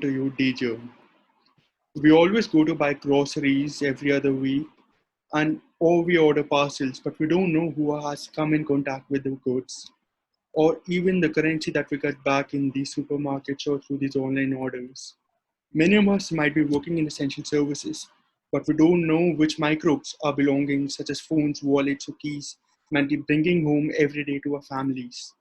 present to you deGerm. We always go to buy groceries every other week and or we order parcels, but we don't know who has come in contact with the goods or even the currency that we get back in these supermarkets or through these online orders. Many of us might be working in essential services, but we don't know which microbes our belongings, such as phones, wallets, or keys, might be bringing home every day to our families.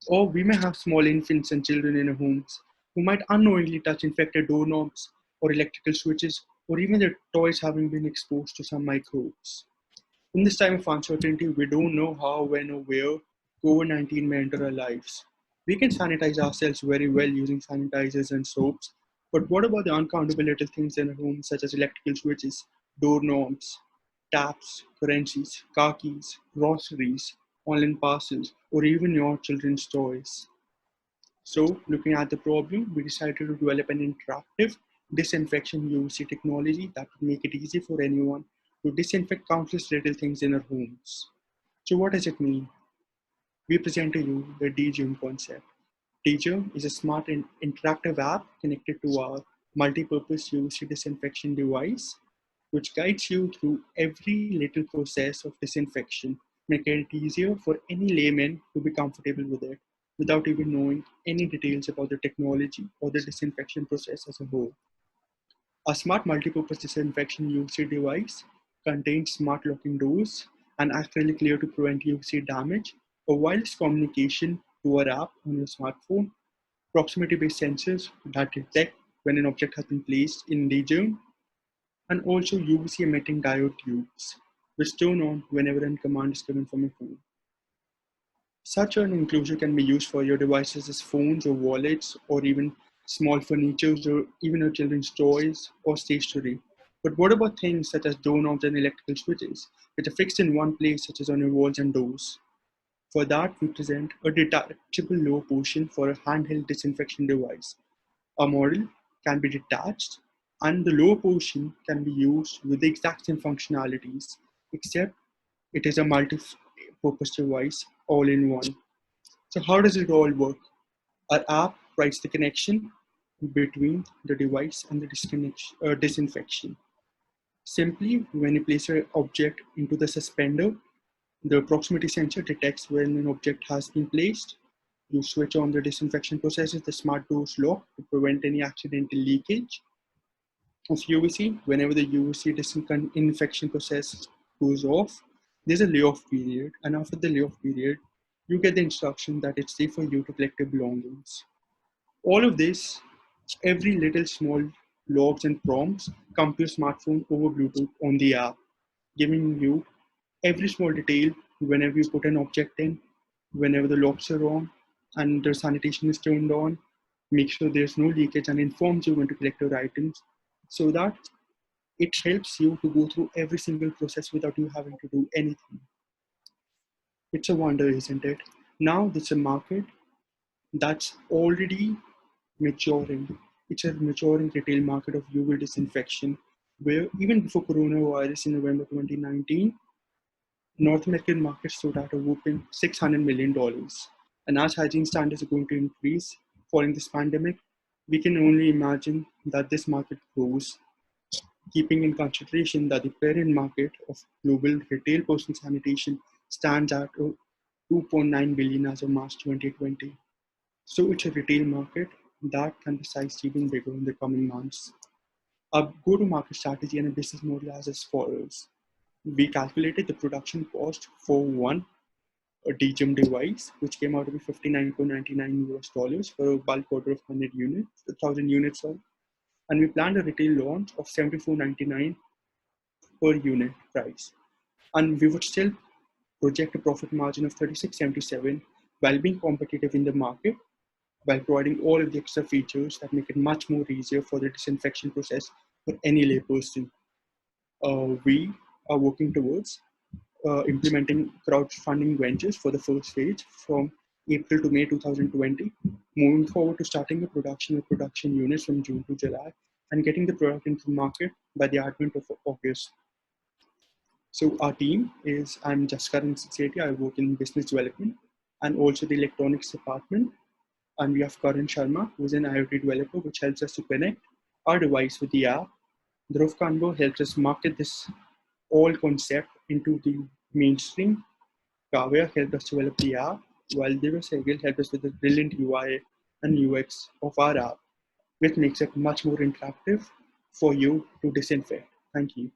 Or we may have small infants and children in our homes who might unknowingly touch infected doorknobs or electrical switches, or even their toys having been exposed to some microbes. In this time of uncertainty, we don't know how, when, or where COVID-19 may enter our lives. We can sanitize ourselves very well using sanitizers and soaps, but what about the uncountable little things in our homes, such as electrical switches, doorknobs, taps, currencies, car keys, groceries, online parcels, or even your children's toys? So, looking at the problem, we decided to develop an interactive disinfection UVC technology that would make it easy for anyone to disinfect countless little things in our homes. So, what does it mean? We present to you the deGerm concept. deGerm is a smart and interactive app connected to our multi-purpose UVC disinfection device, which guides you through every little process of disinfection, making it easier for any layman to be comfortable with it without even knowing any details about the technology or the disinfection process as a whole. A smart multi-purpose disinfection UVC device contains smart locking doors, an acrylic layer to prevent UVC damage, a wireless communication to our app on your smartphone, proximity-based sensors that detect when an object has been placed in danger, and also UVC emitting diode tubes, which turn on whenever a command is given from a phone. Such an enclosure can be used for your devices as phones or wallets or even small furniture or even your children's toys or stationery. But what about things such as doorknobs and electrical switches, which are fixed in one place, such as on your walls and doors? For that, we present a detachable lower portion for a handheld disinfection device. A model can be detached and the lower portion can be used with the exact same functionalities, except it is a multi-purpose device all in one. So how does it all work? Our app writes the connection between the device and the disinfection. Simply, when you place an object into the suspender, the proximity sensor detects when an object has been placed. You switch on the disinfection processes, the smart doors lock to prevent any accidental leakage of UVC. Whenever the UVC disinfection process goes off, there's a layoff period, and after the layoff period, you get the instruction that it's safe for you to collect your belongings. All of this, every little small logs and prompts come to your smartphone over Bluetooth on the app, giving you every small detail whenever you put an object in, whenever the locks are on, and the sanitation is turned on, make sure there's no leakage and informs you when to collect your items so that it helps you to go through every single process without you having to do anything. It's a wonder, isn't it? Now there's a market that's already maturing. It's a maturing retail market of UV disinfection, where even before coronavirus in November 2019, North American market stood at a whopping $600 million. And as hygiene standards are going to increase following this pandemic, we can only imagine that this market grows, keeping in consideration that the parent market of global retail personal sanitation stands at 2.9 billion as of March 2020. So it's a retail market that can be sized even bigger in the coming months. Our go-to-market strategy and a business model is as follows. We calculated the production cost for one a deGerm device, which came out to be 59.99 US dollars for a bulk order of 100 units, 1,000 units, sorry. And we planned a retail launch of 74.99 per unit price. And we would still project a profit margin of 36.77 while being competitive in the market, by providing all of the extra features that make it much more easier for the disinfection process for any layperson. We are working towards implementing crowdfunding ventures for the first stage from April to May 2020, moving forward to starting the production units from June to July, and getting the product into the market by the advent of August. So our team is, I'm Jaskaran Sethi, I work in business development and also the electronics department. And we have Karan Sharma, who is an IoT developer, which helps us to connect our device with the app. Dhruv Kanbo helps us market this all concept into the mainstream. Kavya helped us develop the app, while Divya Sehgal helped us with the brilliant UI and UX of our app, which makes it much more interactive for you to disinfect. Thank you.